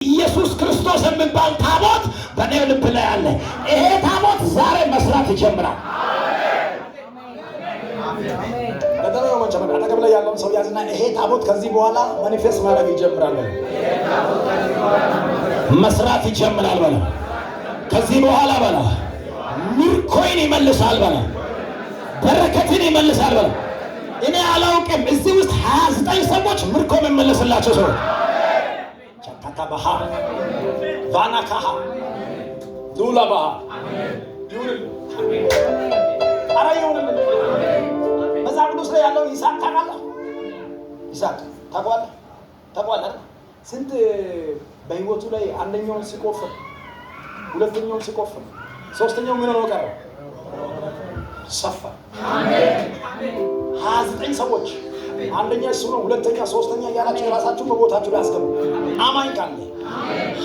ኢየሱስ ክርስቶስ የሚባል ታቦት በኔ ልብ ላይ አለ። ይሄ ታቦት ዛሬ መስራት ይጀምራል። በተለይ ወንጀል አጠገብ ላይ ያለውን ሰው ያዝና ይሄ ታቦት ከዚህ በኋላ ማኒፌስት ማድረግ ይጀምራል በለው። መስራት ይጀምራል በለው። ከዚህ በኋላ በለው ምርኮይን ይመልሳል በለው። በረከትን ይመልሳል በለው። እኔ አላውቅም እዚህ ውስጥ 29 ሰዎች ምርኮ የሚመለስላቸው ሰዎች ቻካታባሃ ቫናካሃ ዱላባሃ ይሁን አራ ይሁን መጽሐፍ ቅዱስ ላይ ያለው ይስሐቅ ታውቃለህ? ይስሐቅ ታውቃለህ? ስንት በህይወቱ ላይ አንደኛውን ሲቆፍር፣ ሁለተኛውን ሲቆፍር፣ ሶስተኛው ምን ሆኖ ቀረ? ሰፋ። አሜን። 29 ሰዎች አንደኛ እሱ ነው፣ ሁለተኛ፣ ሶስተኛ እያላችሁ የራሳችሁን በቦታችሁ ላይ አስገቡ። አማኝ ካለ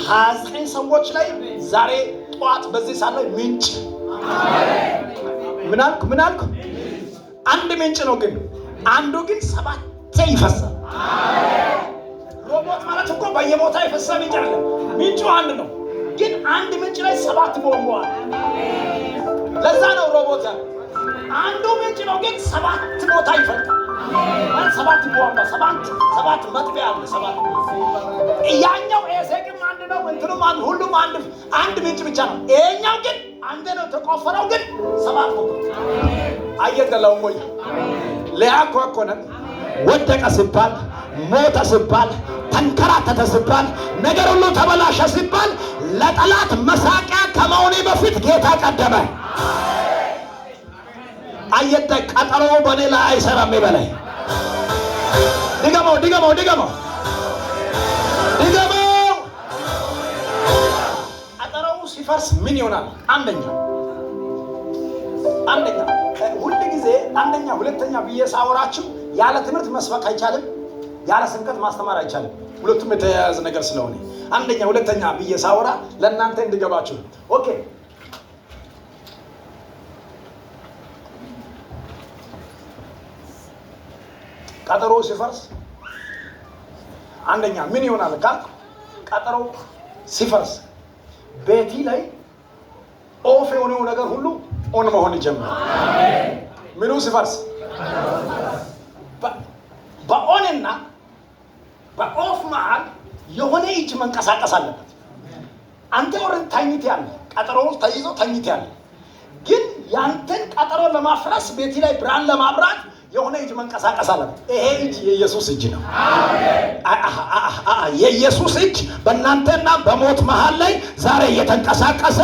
29 ሰዎች ላይ ዛሬ ጠዋት በዚህ ሰዓት ላይ ምንጭ ምን አልኩ? አንድ ምንጭ ነው፣ ግን አንዱ ግን 7 ይፈሳል። ሮቦት ማለት እኮ በየቦታ ይፈሳል ምንጭ አይደለም። ምንጩ አንድ ነው፣ ግን አንድ ምንጭ ላይ 7 ቦምቧል። ለዛ ነው ሮቦት ያለው። አንዱ ምንጭ ነው፣ ግን 7 ቦታ ይፈልቃል። ማለት 7 ቦምባ፣ 7 መጥቢያ አለ። 7 ያኛው ኤሴቅም አንድ ነው፣ እንትኑም አንድ፣ ሁሉም አንድ ምንጭ ብቻ ነው። ይሄኛው ግን አንድ ነው ተቆፈረው፣ ግን 7 ቦታ አየተለው ወይ ለያቆቆነ ወደቀ ሲባል፣ ሞተ ሲባል፣ ተንከራተተ ሲባል፣ ነገር ሁሉ ተበላሸ ሲባል ለጠላት መሳቂያ ከመሆኔ በፊት ጌታ ቀደመ። አየተ ቀጠሮ በኔ ላይ አይሰራም ይበላይ። ድገመው ቀጠሮው ሲፈርስ ምን ይሆናል? አንደኛ ሁሉ ጊዜ አንደኛ ሁለተኛ ብዬ ሳወራችሁ ያለ ትምህርት መስበክ አይቻልም፣ ያለ ስብከት ማስተማር አይቻልም። ሁለቱም የተያያዘ ነገር ስለሆነ አንደኛ ሁለተኛ ብዬ ሳወራ ለእናንተ እንድገባችሁ። ኦኬ ቀጠሮ ሲፈርስ አንደኛ ምን ይሆናል ካልኩ፣ ቀጠሮ ሲፈርስ ቤቲ ላይ ኦፍ የሆነው ነገር ሁሉ ኦን መሆን ይጀምራል። ምኑ ሲፈርስ? በኦንና በኦፍ መሃል የሆነ እጅ መንቀሳቀስ አለበት። አንተ ወር ታኝት ያለ ቀጠሮ ተይዞ ታኝት ያለ፣ ግን ያንተን ቀጠሮ ለማፍረስ ቤቲ ላይ ብርሃን ለማብራት የሆነ እጅ መንቀሳቀስ አለበት። ይሄ እጅ የኢየሱስ እጅ ነው። የኢየሱስ እጅ በእናንተና በሞት መሃል ላይ ዛሬ እየተንቀሳቀሰ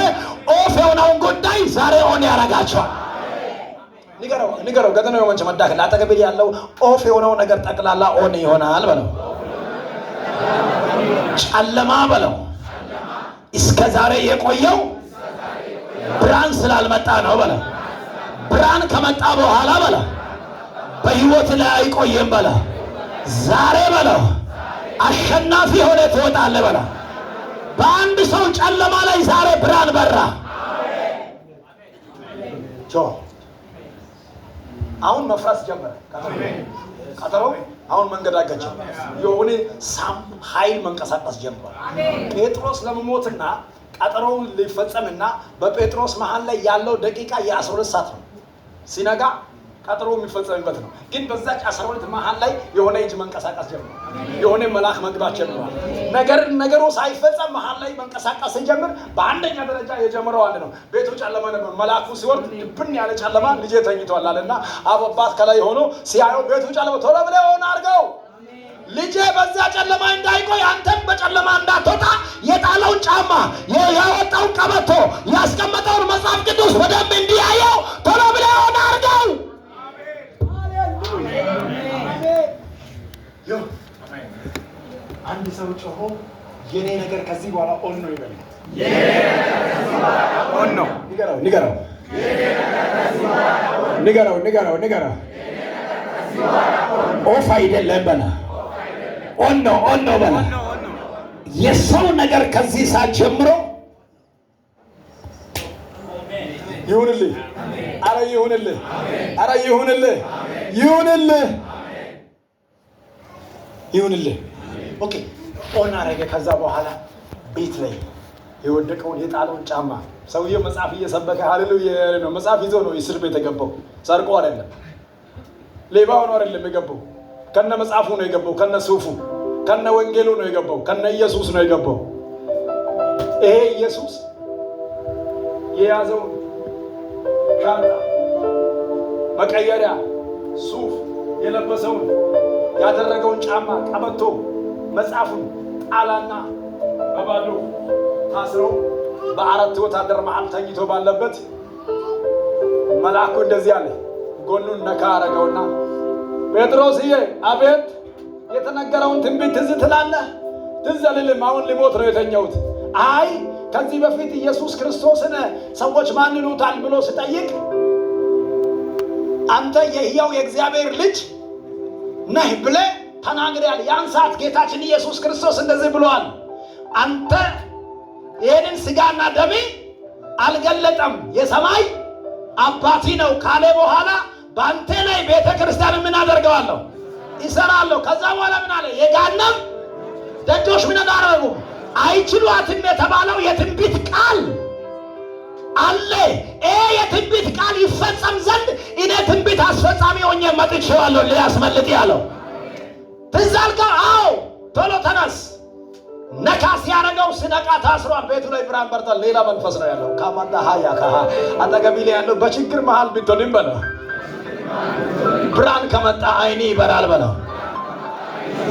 ኦፍ የሆነውን ጉዳይ ዛሬ ኦን ያደርጋቸዋል። ንገረው ገደነው ወንጀ መዳከል አጠገብ ያለው ኦፍ የሆነው ነገር ጠቅላላ ኦን ይሆናል በለው። ጨለማ በለው እስከ ዛሬ የቆየው ብርሃን ስላልመጣ ነው በለው። ብርሃን ከመጣ በኋላ በለው በህይወት ላይ አይቆየም በለው። ዛሬ በለው አሸናፊ ሆነ ትወጣለህ በለው። በአንድ ሰው ጨለማ ላይ ዛሬ ብርሃን በራ። አሁን መፍረስ ጀመረ ቀጠሮው። አሁን መንገድ አጋጨ። የሆነ ሳም ኃይል መንቀሳቀስ ጀመረ። ጴጥሮስ ለመሞትና ቀጠሮው ሊፈጸምና በጴጥሮስ መሃል ላይ ያለው ደቂቃ የ12 ሰዓት ነው። ሲነጋ ቀጠሮ የሚፈጸምበት ነው። ግን በዛች 12 መሃል ላይ የሆነ እጅ መንቀሳቀስ ጀምሯል። የሆነ መልአክ መግባት ጀምሯል። ነገሩ ሳይፈጸም መሃል ላይ መንቀሳቀስ ሲጀምር በአንደኛ ደረጃ የጀመረው አንድ ነው። ቤቱ ጨለማ ነበር። መልአኩ ሲወርድ ልብን ያለ ጨለማ ልጄ ተኝቷል አለና አባት ከላይ ሆኖ ሲያየው ቤቱ ጨለማ፣ ቶሎ ብለህ ሆነ አድርገው ልጄ በዛ ጨለማ እንዳይቆይ፣ አንተም በጨለማ እንዳትወጣ የጣለውን ጫማ፣ ያወጣውን ቀበቶ፣ ያስቀመጠውን መጽሐፍ ቅዱስ በደንብ እንዲያየው ቶሎ ብለህ ሆነ አድርገው። አንድ ሰው ጮሆ የኔ ነገር ከዚህ በኋላ ኦን ነው ይበል። ኦን ነው። ንገረው። ኦፍ አይደለም በላ። ኦን ነው በላ። የሰው ነገር ከዚህ ሰዓት ጀምሮ ይሁንልህ። ኧረ ይሁንልህ። ኦኬ ኦን አረገ። ከዛ በኋላ ቤት ላይ የወደቀውን የጣለውን ጫማ ሰውዬው መጽሐፍ እየሰበከ ሃሌሉያ ነው። መጽሐፍ ይዞ ነው እስር ቤት የገባው። ሰርቆ አይደለም፣ ሌባው ነው አይደለም የገባው። ከነ መጽሐፉ ነው የገባው፣ ከነ ሱፉ፣ ከነ ወንጌሉ ነው የገባው፣ ከነ ኢየሱስ ነው የገባው። ይሄ ኢየሱስ የያዘውን ሻንጣ፣ መቀየሪያ፣ ሱፍ የለበሰውን ያደረገውን ጫማ፣ ቀበቶ፣ መጽሐፉን ጣላና በባዶ ታስሮ በአራት ወታደር መሃል ተኝቶ ባለበት መልአኩ እንደዚህ አለ። ጎኑን ነካ አረገውና ጴጥሮስዬ፣ አቤት። የተነገረውን ትንቢት ትዝ ትላለህ? ትዝ አልልም፣ አሁን ሊሞት ነው የተኛሁት። አይ ከዚህ በፊት ኢየሱስ ክርስቶስን ሰዎች ማን ይሉታል ብሎ ስጠይቅ አንተ የሕያው የእግዚአብሔር ልጅ ነህ ብለህ ተናግረሃል። ያን ሰዓት ጌታችን ኢየሱስ ክርስቶስ እንደዚህ ብሏል፣ አንተ ይህንን ሥጋና ደሜ አልገለጠም የሰማይ አባቴ ነው ካለ በኋላ በአንተ ላይ ቤተ ክርስቲያን ምን አደርገዋለሁ? ይሰራለሁ። ከዛ በኋላ ምን አለ? የገሃነም ደጆች ምን አደረጉም? አይችሏትም የተባለው የትንቢት ቃል አለ። የትንቢት ቃል ይፈጸም ዘንድ እኔ ትንቢት አስፈጻሚ ሆኜ መጥቼዋለሁ ሊያስመልጥ ያለው ትዝ አልከው? አዎ። ቶሎ ተነስ። ነካ ሲያደርገው ስነቃ ታስሯል። ቤቱ ላይ ብርሃን በርቷል። ሌላ መንፈስ ነው ያለው። ካማንዳ ሀያ ካሃ አጠገቢ ላይ ያለው በችግር መሃል ብትሆንም በለው ብርሃን ከመጣ አይኔ ይበራል በለው።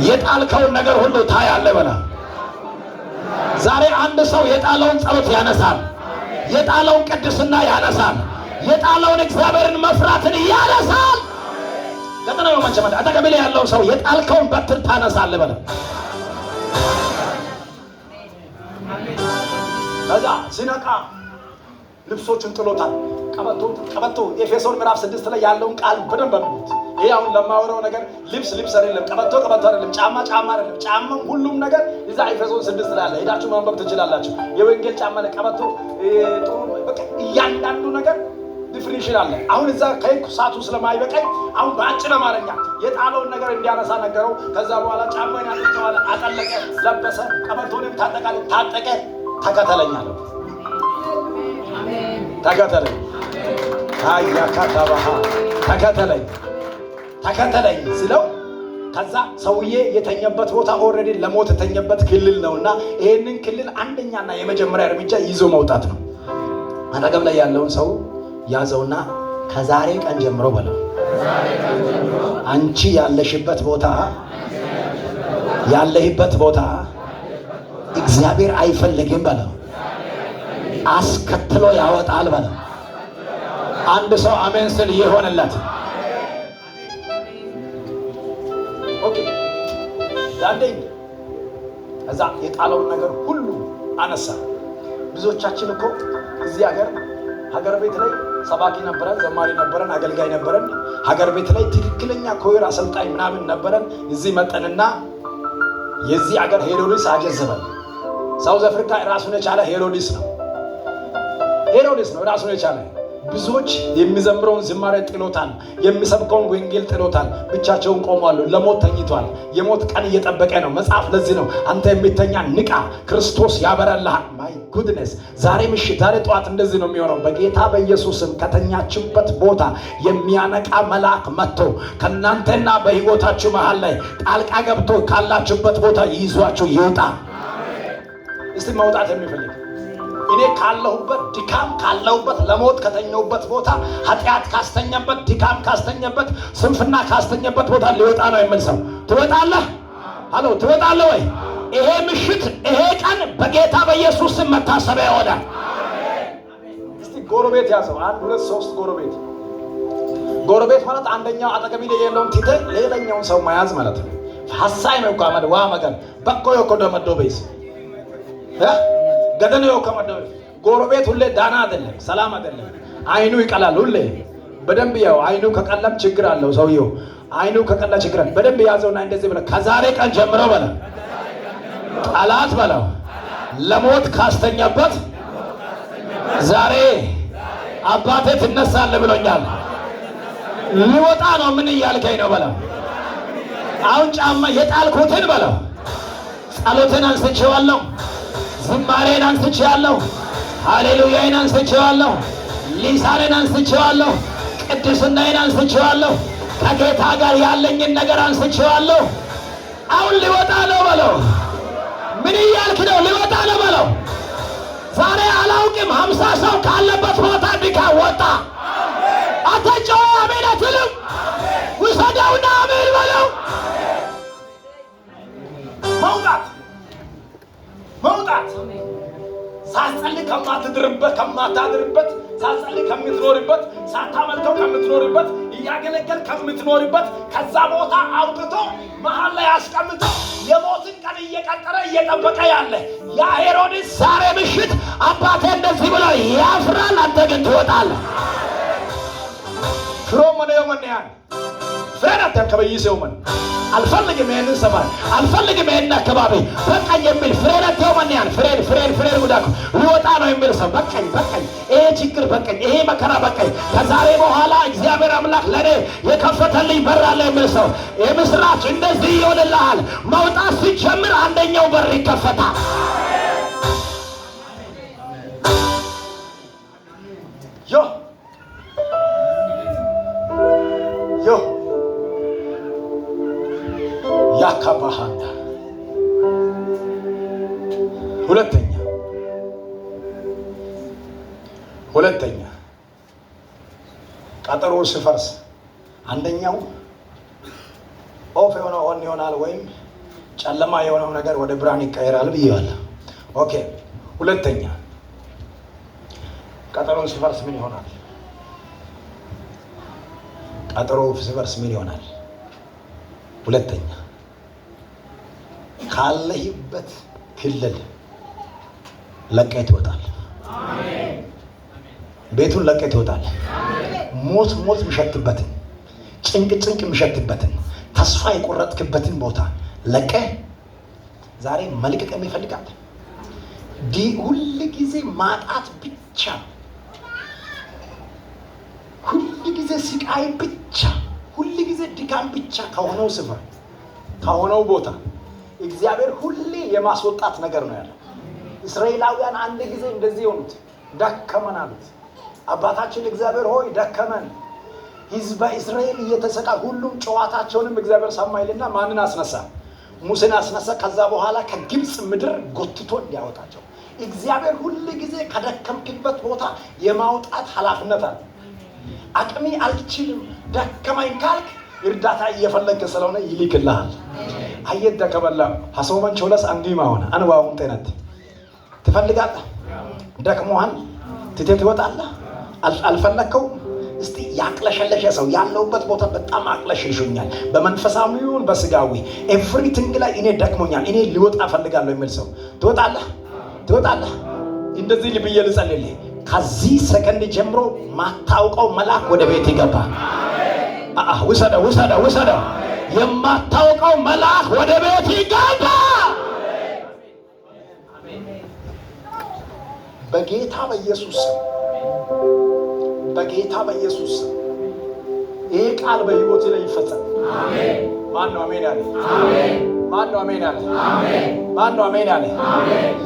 የጣልከውን ነገር ሁሉ ታያለህ በለው። ዛሬ አንድ ሰው የጣለውን ጸሎት ያነሳል፣ የጣለውን ቅድስና ያነሳል፣ የጣለውን እግዚአብሔርን መፍራትን ያነሳል። ገጥነው መንቸመድ አጠገቢ ላይ ያለው ሰው የጣልከውን በትር ታነሳለህ በለው። ከዛ ሲነቃ ልብሶቹን ጥሎታል። ቀበቶ ኤፌሶን ምዕራፍ 6 ላይ ያለውን ቃል በደንብ አድርጉት። ይሄ አሁን ለማወራው ነገር ልብስ አይደለም፣ ቀበቶ አይደለም፣ ጫማ አይደለም። ጫማም ሁሉም ነገር እዛ ኤፌሶን 6 ላይ አለ። ሄዳችሁ ማንበብ ትችላላችሁ። የወንጌል ጫማ ላይ ቀበቶ፣ ጥሩ በቃ እያንዳንዱ ነገር ዲፊኒሽን አለ። አሁን እዛ ከይኩሳቱ ስለማይበቃኝ አሁን በአጭር አማርኛ የጣለውን ነገር እንዲያነሳ ነገረው። ከዛ በኋላ ጫማን ያጥተዋል፣ አጠለቀ፣ ለበሰ፣ ቀበቶንም ታጠቀ። ተከተለኝ አለው። ተከተለኝ አያካታባሃ ተከተለኝ ሲለው ከዛ ሰውዬ የተኛበት ቦታ ኦልሬዲ ለሞት የተኛበት ክልል ነውና ይሄንን ክልል አንደኛና የመጀመሪያ እርምጃ ይዞ መውጣት ነው። አጠገብ ላይ ያለውን ሰው ያዘውና ከዛሬ ቀን ጀምሮ በለው አንቺ ያለህበት ቦታ እግዚአብሔር አይፈልግም በለው፣ አስከትሎ ያወጣል በለው። አንድ ሰው አሜን ስል ይሆንለት። ኦኬ ዳንዴኝ እዛ የጣለውን ነገር ሁሉ አነሳ። ብዙዎቻችን እኮ እዚህ ሀገር ቤት ላይ ሰባኪ ነበረን፣ ዘማሪ ነበረን፣ አገልጋይ ነበረን። ሀገር ቤት ላይ ትክክለኛ ኮይር አሰልጣኝ ምናምን ነበረን። እዚህ መጠንና የዚህ ሀገር ሄሮድስ አጀዘበን። ሳውዝ አፍሪካ ራሱን የቻለ ሄሮድስ ነው ራሱን የቻለ። ብዙዎች የሚዘምረውን ዝማሬ ጥሎታል፣ የሚሰብከውን ወንጌል ጥሎታል። ብቻቸውን ቆሟል፣ ለሞት ተኝቷል። የሞት ቀን እየጠበቀ ነው። መጽሐፍ ለዚህ ነው አንተ የሚተኛ ንቃ፣ ክርስቶስ ያበራልሃል። ማይ ጉድነስ ዛሬ ምሽት ዛሬ ጠዋት እንደዚህ ነው የሚሆነው። በጌታ በኢየሱስም ከተኛችሁበት ቦታ የሚያነቃ መልአክ መጥቶ ከእናንተና በሕይወታችሁ መሃል ላይ ጣልቃ ገብቶ ካላችሁበት ቦታ ይዟችሁ ይውጣ። እስቲ መውጣት የሚፈልግ እኔ ካለሁበት ድካም ካለሁበት ለሞት ከተኛሁበት ቦታ ኃጢአት ካስተኛበት ድካም ካስተኛበት ስንፍና ካስተኛበት ቦታ ሊወጣ ነው የሚል ሰው ትወጣለህ? አሎ ትወጣለህ ወይ? ይሄ ምሽት ይሄ ቀን በጌታ በኢየሱስ ስም መታሰቢያ ይሆናል። እስቲ ጎረቤት ያዘው። 1 2 3 ጎረቤት ማለት አንደኛው አጠገቢ ላይ ያለውን ትተ ሌላኛውን ሰው መያዝ ማለት ነው። ሐሳይ ነው ቆማድ ዋ መገን በቆ የኮዶ መዶበይስ ገደነ የከመደው ጎረቤት ሁሌ ዳና አይደለም፣ ሰላም አይደለም። አይኑ ይቀላል። ሁሌ በደንብ ያው አይኑ ከቀለም ችግር አለው ሰውየው። አይኑ ከቀላ ችግር አለ። በደንብ ያዘውና እንደዚህ ብለ ከዛሬ ቀን ጀምሮ በለ ጠላት በለው ለሞት ካስተኛበት ዛሬ አባቴ ትነሳለህ ብሎኛል። ሊወጣ ነው። ምን እያልከኝ ነው በለው። አሁን ጫማ የጣልኩትን በለው ጸሎትን አንስቼዋለሁ። ዝማሬን አንስቼዋለሁ። ሃሌሉያዬን አንስቼዋለሁ። ሊሳኔን አንስቼዋለሁ። ቅድስናዬን አንስቼዋለሁ። ከጌታ ጋር ያለኝን ነገር አንስቼዋለሁ። አሁን ሊወጣ ነው በለው። ምን እያልክ ነው? ሊወጣ ነው በለው። ዛሬ አላውቅም 50 ሰው ካለበት ቦታ ድካም ወጣ። አተጨው አሜን አትልም? ውሰደውና አሜን በለው። መውጣት ሳትጸልይ ከማታድርበት ሳትጸልይ ከምትኖርበት ሳታመልከው ከምትኖርበት እያገለገል ከምትኖርበት ከዛ ቦታ አውጥቶ መሀል ላይ አስቀምጦ የሞትን ቀን እየቀጠረ እየጠበቀ ያለ ያ ሄሮድስ ዛሬ ምሽት አባቴ እንደዚህ ብሎ ያፍራል፣ አንተ ግን ትወጣለህ። ፍሮመኔ ወመንያን ፍሬናት ከበይስ የውመን አልፈልግም ይሄንን ሰማይ፣ አልፈልግም ይሄንን አካባቢ በቃኝ የሚል ፍሬናት የውመንያን ፍሬን ጉዳኩ ሊወጣ ነው የሚል ሰው በቃኝ፣ ይሄ ችግር በቃኝ፣ ይሄ መከራ በቃኝ፣ ከዛሬ በኋላ እግዚአብሔር አምላክ ለኔ የከፈተልኝ በር አለ የሚል ሰው የምስራች እንደዚህ ይሆንልሃል። መውጣት ሲጀምር አንደኛው በር ይከፈታል። ዮ ያካባሃና ሁለተኛ ቀጠሮ ሲፈርስ አንደኛው ኦፍ የሆነው ኦን ይሆናል ወይም ጨለማ የሆነው ነገር ወደ ብርሃን ይቀየራል ብዬዋለሁ። ኦኬ። ሁለተኛ ቀጠሮ ሲፈርስ ምን ይሆናል? ቀጠሮ ሲፈርስ ምን ይሆናል? ሁለተኛ ካለህበት ክልል ለቀህ ትወጣለህ። ቤቱን ለቀህ ትወጣለህ። ሞት የሚሸትበትን ጭንቅ የሚሸትበትን ተስፋ የቆረጥክበትን ቦታ ለቀህ ዛሬ መልቀቅ ይፈልጋል። ሁል ጊዜ ማጣት ብቻ፣ ሁል ጊዜ ስቃይ ብቻ፣ ሁል ጊዜ ድካም ብቻ ከሆነው ስፍራ ከሆነው ቦታ እግዚአብሔር ሁሌ የማስወጣት ነገር ነው ያለው። እስራኤላውያን አንድ ጊዜ እንደዚህ ሆኑት፣ ደከመን አሉት። አባታችን እግዚአብሔር ሆይ ደከመን። ሕዝበ እስራኤል እየተሰቃ ሁሉም ጨዋታቸውንም እግዚአብሔር ሰማ ይልና ማንን አስነሳ? ሙሴን አስነሳ። ከዛ በኋላ ከግብፅ ምድር ጎትቶ እንዲያወጣቸው እግዚአብሔር ሁል ጊዜ ከደከምክበት ቦታ የማውጣት ኃላፊነት አለ። አቅሜ አልችልም ደከመኝ ካልክ እርዳታ እየፈለገ ስለሆነ ይልክልሃል። አየት ደከበላ ሐሶመን ቾለስ አንዲማ ሆነ አንዋውን ጤነት ትፈልጋለህ? ደክሞሃል ትተህ ትወጣለህ? አልፈለከው? እስቲ ያቅለሸለሸ ሰው ያለውበት ቦታ በጣም አቅለሽልሾኛል፣ በመንፈሳዊውን በስጋዊ ኤቭሪቲንግ ላይ እኔ ደክሞኛል፣ እኔ ሊወጣ ፈልጋለሁ የሚል ሰው ትወጣለህ። እንደዚህ ልብዬ ልጸልልህ። ከዚህ ሰከንድ ጀምሮ ማታውቀው መልአክ ወደ ቤት ይገባ። ውሰደው። የማታውቀው መልአክ ወደ ቤት ይገባ። በጌታ በኢየሱስ ይሄ ቃል በሕይወት ላይ ይፈጸም። ማን ነው አሜን ያለ? ማን ነው አሜን ያለ?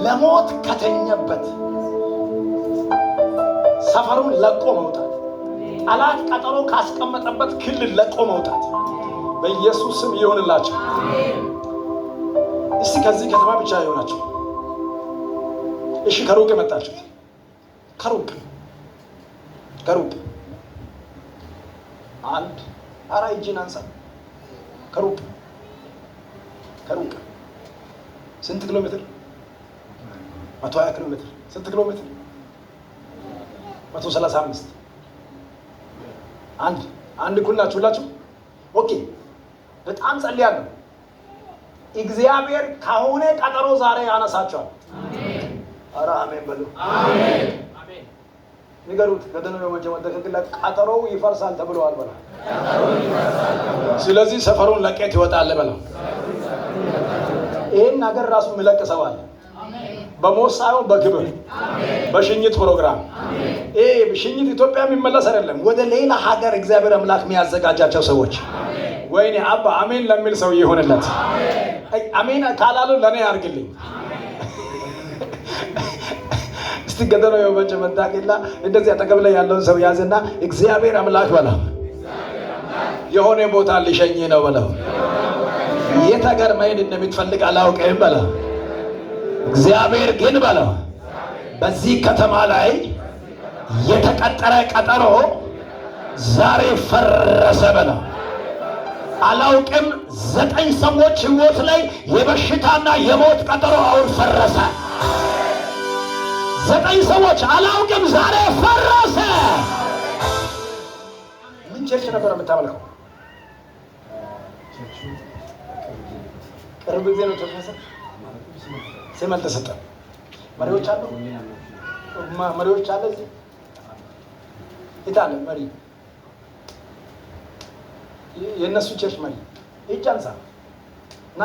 ለሞት ከተኘበት ሰፈሩን ለቆ መውጣት፣ ጠላት ቀጠሮ ካስቀመጠበት ክልል ለቆ መውጣት በኢየሱስ ስም ይሆንላችሁ። እስቲ ከዚህ ከተማ ብቻ ይሆናችሁ። እሺ፣ ከሩቅ የመጣችሁ ከሩቅ አንድ አራ እጅን አንሳ። ከሩቅ ስንት ኪሎ ሜትር? 120 ኪሎ ሜትር። ስንት ኪሎ ሜትር? 135። አንድ ኩላችሁ ሁላችሁ። ኦኬ፣ በጣም ጸልያለሁ። እግዚአብሔር ከሆነ ቀጠሮ ዛሬ ያነሳቸዋል። አረ አሜን በሉ። አሜን። ንገሩት። ከደነ በመጀመሪያ ቀጠሮው ይፈርሳል ተብሏል በላ። ስለዚህ ሰፈሩን ለቀህ ትወጣለህ በላ። ይሄን ነገር ራሱ የሚለቅ ሰው አለ። በሞት ሳይሆን በክብር በሽኝት ፕሮግራም። ይሄ ሽኝት ኢትዮጵያ የሚመለስ አይደለም፣ ወደ ሌላ ሀገር እግዚአብሔር አምላክ የሚያዘጋጃቸው ሰዎች። ወይኔ አባ አሜን ለሚል ሰው ይሆንለት። አሜን ካላሉ ለኔ አድርግልኝ። እስቲ ገደለው የወንጭ መታቂላ እንደዚህ አጠገብ ላይ ያለውን ሰው ያዝና እግዚአብሔር አምላክ በለው የሆነ ቦታ ሊሸኝ ነው በለው። የት ሀገር መሄድ እንደምትፈልግ አላውቅም በለው። እግዚአብሔር ግን በለው በዚህ ከተማ ላይ የተቀጠረ ቀጠሮ ዛሬ ፈረሰ በለው። አላውቅም 9 ሰዎች ሕይወት ላይ የበሽታና የሞት ቀጠሮ አሁን ፈረሰ። 9 ሰዎች አላውቅም ዛሬ ፈረሰ። ምን ቸርች ነበር የምታመልከው? ቅርብ ጊዜ ነው ተፈሰ። ስም አልተሰጠም። መሪዎች አሉ፣ መሪዎች አለ እዚህ ይታለ መሪ የእነሱ ቸርች መሪ እጅ አንሳ ና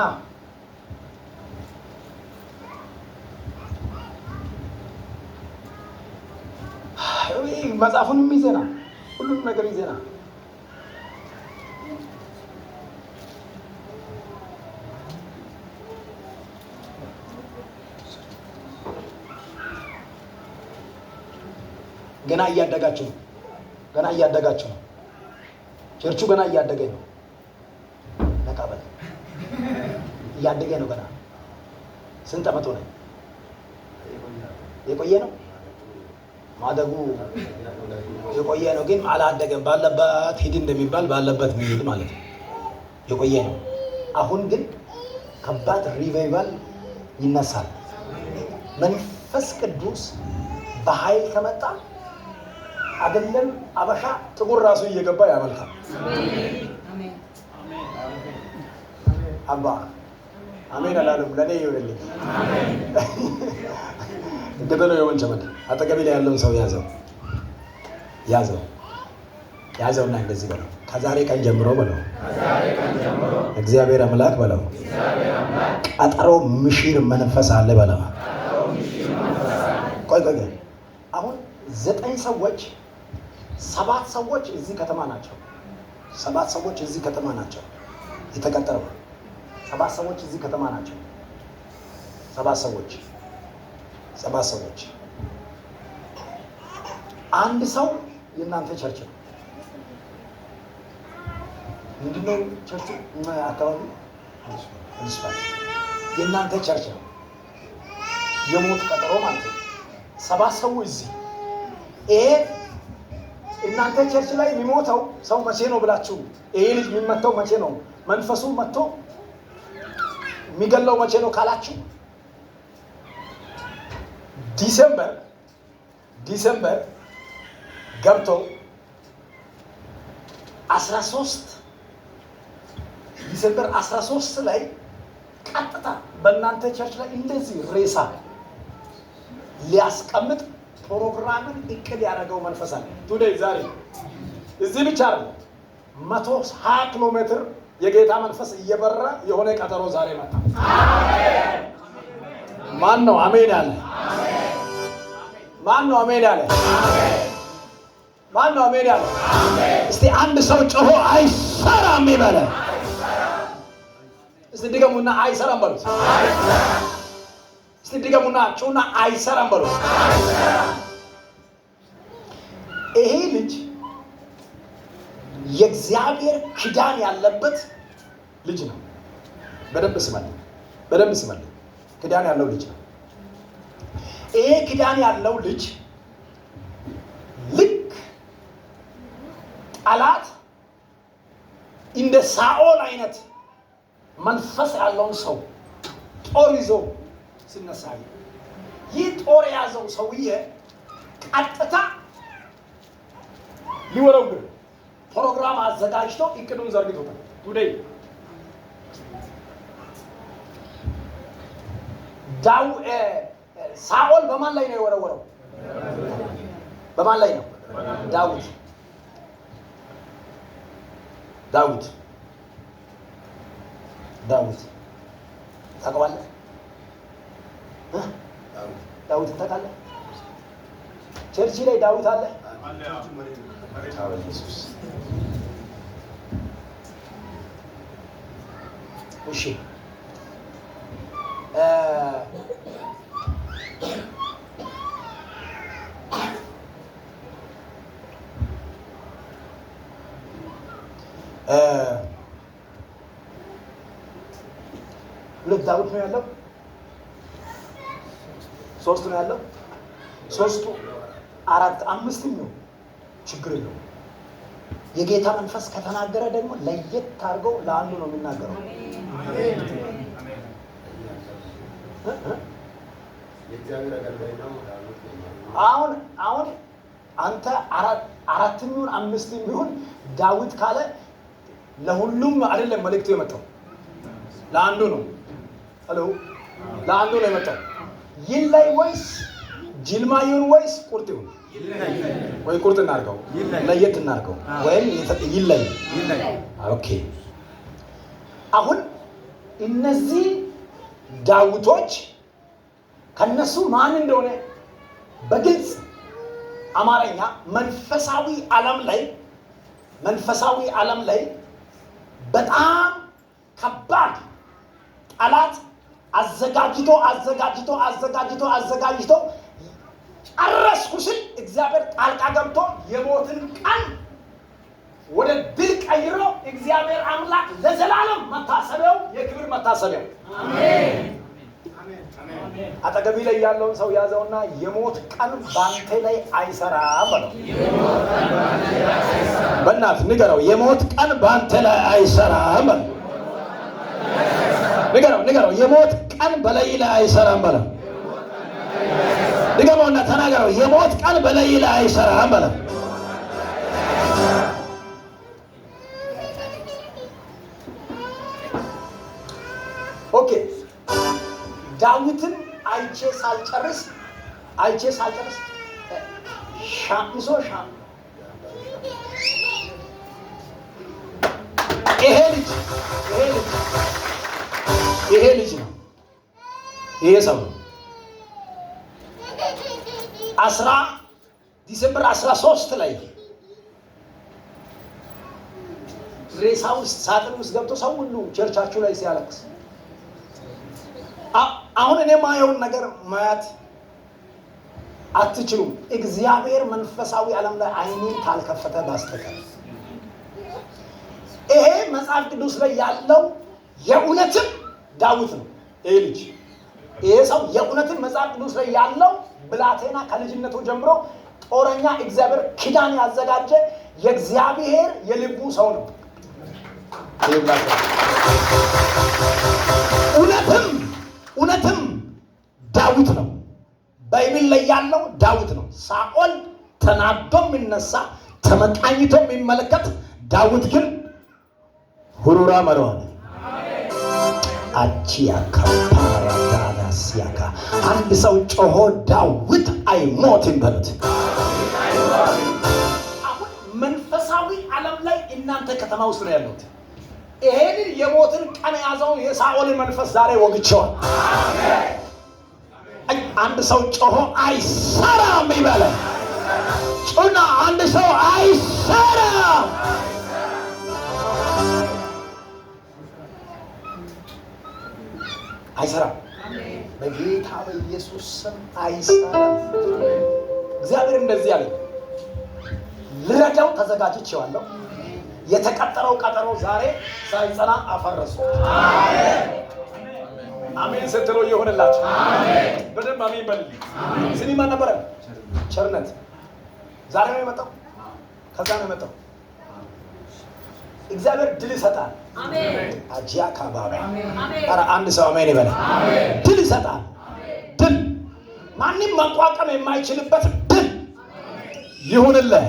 መጽሐፉንም ይዘና ሁሉንም ነገር ይዘና ገና እያደጋችሁ ነው። ገና እያደጋችሁ ነው። ቸርቹ ገና እያደገ ነው። ተቃበል። እያደገ ነው ገና። ስንት ዓመት ሆነ? የቆየ ነው ማደጉ የቆየ ነው፣ ግን አላደገም። ባለበት ሂድ እንደሚባል ባለበት ሚሄድ ማለት ነው። የቆየ ነው። አሁን ግን ከባድ ሪቫይቫል ይነሳል። መንፈስ ቅዱስ በኃይል ከመጣ አይደለም አበሻ ጥቁር ራሱ እየገባ ያመልካል። አባ አሜን አላለም። ለኔ ይወልልኝ እንደበለው የወንጀ መድ አጠገቤ ላይ ያለውን ሰው ያዘውና እንደዚህ በለው፣ ከዛሬ ቀን ጀምሮ በለው እግዚአብሔር አምላክ በለው ቀጠሮ ምሽር መንፈስ አለ በለው። ቆይ አሁን 9 ሰዎች 7 ሰዎች እዚህ ከተማ ናቸው። 7 ሰዎች እዚህ ከተማ ናቸው የተቀጠረው። 7 ሰዎች እዚህ ከተማ ናቸው። 7 ሰዎች አንድ ሰው የእናንተ ቸርች ነው። ምንድነው ቸርቹ? አካባቢ የእናንተ ቸርች ነው። የሞት ቀጠሮ ማለት ነው። 7 ሰው እዚህ ይሄ እናንተ ቸርች ላይ የሚሞተው ሰው መቼ ነው ብላችሁ፣ ይሄ ልጅ የሚመታው መቼ ነው፣ መንፈሱ መጥቶ የሚገለው መቼ ነው ካላችሁ ዲሴምበር ገብቶ 13 ላይ ቀጥታ በእናንተ ቸርች ላይ እንደዚህ ሬሳ ሊያስቀምጥ ፕሮግራምን እቅድ ያደረገው መንፈስ አለ። ቱዴይ ዛሬ እዚህ ብቻ አይደለም 120 ኪሎ ሜትር የጌታ መንፈስ እየበራ የሆነ ቀጠሮ ዛሬ መጣ። ማን ነው አሜን ያለ? ማን ነው አሜን ያለ? ማን ነው አሜን ያለ? እስቲ አንድ ሰው ጮሆ አይሰራም ይበለ። እስቲ ድገሙና አይሰራም በሉት። እስቲ ድገሙና ጩና አይሰራም በሉት። ይሄ ልጅ የእግዚአብሔር ኪዳን ያለበት ልጅ ነው። በደንብ ስማልኝ። ኪዳን ያለው ልጅ ነው። ይሄ ኪዳን ያለው ልጅ ልክ ጠላት እንደ ሳኦል አይነት መንፈስ ያለውን ሰው ጦር ይዞ ሲነሳ ይህ ጦር የያዘው ሰውዬ ቀጥታ ሊወረውር ፕሮግራም አዘጋጅቶ እቅዱን ዘርግቶታል። ቱዴይ ሳኦል በማን ላይ ነው የወረወረው? በማን ላይ ነው? ዳዊት ታውቀዋለህ? ዳዊት ታውቃለህ? ቸርች ላይ ዳዊት አለ። እሺ ዳዊት ነው ያለው? 3 ነው ያለው? 3 4 5 ነው። ችግር የለውም። የጌታ መንፈስ ከተናገረ ደግሞ ለየት አድርገው ለአንዱ ነው የሚናገረው። አሁን አንተ 4 ይሁን 5 ይሁን ዳዊት ካለ ለሁሉም አይደለም መልእክቱ የመጣው፣ ለአንዱ ነው። ሄሎ ለአንዱ ነው የመጣው። ይለይ ወይስ ጅልማ ይሁን ወይስ ቁርጥ ይሁን? ወይ ቁርጥ እናድርገው፣ ለየት እናድርገው፣ ወይም ይለይ። ኦኬ አሁን እነዚህ ዳዊቶች ከነሱ ማን እንደሆነ በግልጽ አማርኛ መንፈሳዊ ዓለም ላይ በጣም ከባድ ጠላት አዘጋጅቶ ጨረስኩ ሲል እግዚአብሔር ጣልቃ ገብቶ የሞትን ቀን ወደ ድል ቀይሮ እግዚአብሔር አምላክ ለዘላለም መታሰቢያው የክብር መታሰቢያው። አሜን። አጠገቢ ላይ ያለውን ሰው ያዘውና የሞት ቀን ባንተ ላይ አይሰራም በለው። በእናትህ ንገረው፣ የሞት ቀን ባንተ ላይ አይሰራም በለው። ንገረው፣ የሞት ቀን በላይ ላይ አይሰራም በለው። ንገረውና ተናገረው፣ የሞት ቀን በላይ ላይ አይሰራም በለው። ኦኬ ዳዊትን አይቼ ሳልጨርስ ይሄ ልጅ ነው። ይሄ ሰው ነው። ዲሴምበር 13 ላይ ሬሳ ውስጥ ሳጥን ውስጥ ገብቶ ሰው ሁሉ ቸርቻችሁ ላይ ሲያለቅስ አሁን እኔ ማየውን ነገር ማየት አትችሉም። እግዚአብሔር መንፈሳዊ ዓለም ላይ አይኔን ካልከፈተ በስተቀር ይሄ መጽሐፍ ቅዱስ ላይ ያለው የእውነትም ዳዊት ነው። ይሄ ሰው የእውነትም መጽሐፍ ቅዱስ ላይ ያለው ብላቴና ከልጅነቱ ጀምሮ ጦረኛ እግዚአብሔር ኪዳን ያዘጋጀ የእግዚአብሔር የልቡ ሰው ነው። እውነትም ዳዊት ነው። ባይብል ላይ ያለው ዳዊት ነው። ሳኦል ተናዶ የሚነሳ ተመቃኝቶ የሚመለከት ዳዊት ግን ሁሩራ መረዋል። አቺያካ ፓራዳናሲያካ አንድ ሰው ጮሆ ዳዊት አይሞትም በሉት። አሁን መንፈሳዊ ዓለም ላይ እናንተ ከተማ ውስጥ ነው ያሉት። ይሄንን የሞትን ቀን የያዘውን የሳኦልን መንፈስ ዛሬ ወግቼዋል። አንድ ሰው ጮሆ አይሰራም ይበለ። ጩና አንድ ሰው አይሰራም። አይሰራም። በጌታ በኢየሱስ ስም አይሰራም። እግዚአብሔር እንደዚህ አለ፣ ልረዳው ተዘጋጅቼዋለሁ። የተቀጠረው ቀጠሮ ዛሬ ሳይጸና አፈረሱ። አሜን ስትሉ ይሁንላችሁ። በደንብ አሜን በል። ስሚ ማን ነበረ? ቸርነት ዛሬ ነው የመጣው። ከዛ ነው የመጣው። እግዚአብሔር ድል ይሰጣል። አሜን። አጂያ ካባባ አረ አንድ ሰው አሜን ይበል። ድል ይሰጣል። ድል ማንም መቋቋም የማይችልበት ድል ይሁንልህ።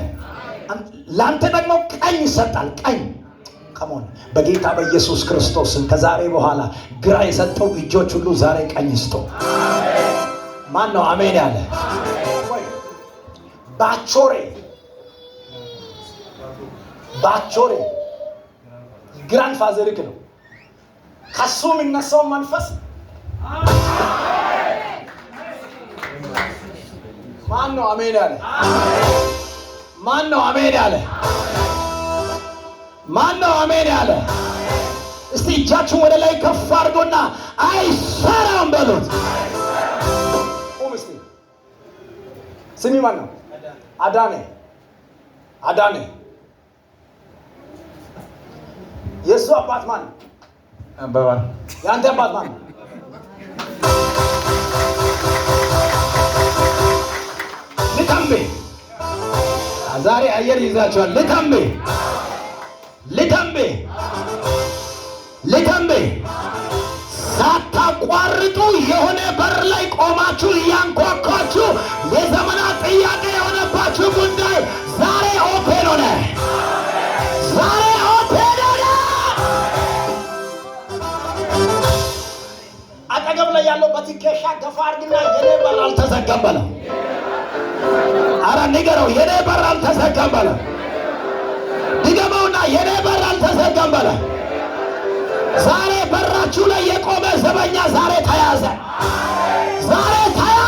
ላንተ ደግሞ ቀኝ ይሰጣል። ቀኝ ከሞን በጌታ በኢየሱስ ክርስቶስም ከዛሬ በኋላ ግራ የሰጠው እጆች ሁሉ ዛሬ ቀኝ ይስጡ። ማን ነው አሜን ያለ? ባቾሬ ግራንድ ፋዘርክ ነው። ከሱ የሚነሳው መንፈስ ማን ነው አሜን ያለ? ማን ነው አሜን ያለ? ማን ነው አሜን ያለ? እስቲ እጃችሁን ወደ ላይ ከፍ አድርጎና አይሰራም በሉት። ቁም እስቲ። ስሚ ማን ነው? አዳኔ የእሱ አባት ማን ነው? ያንተ አባት ማን ነው? ልተንቤ ዛሬ አየር ይዛችኋል። ልተንቤ ልተንቤ ልተንቤ ሳታቋርጡ የሆነ በር ላይ ቆማችሁ እያንኳኳችሁ የዘመናት ጥያቄ የሆነባችሁ ጉዳይ ዛሬ ኦፔን ሆነ። ዛሬ ኦፔን ሆነ። አጠገብ ላይ ያለው በትከሻ ገፋ አድርግና የኔ በር አልተዘጋም በለው። ኧረ ንገረው፣ የኔ በር አልተዘጋም በለው። ድገመውና የኔ በር አልተዘጋም በለው። ዛሬ በራችሁ ላይ የቆመ ዘበኛ ዛሬ ተያዘ። ዛሬ ተያዘ።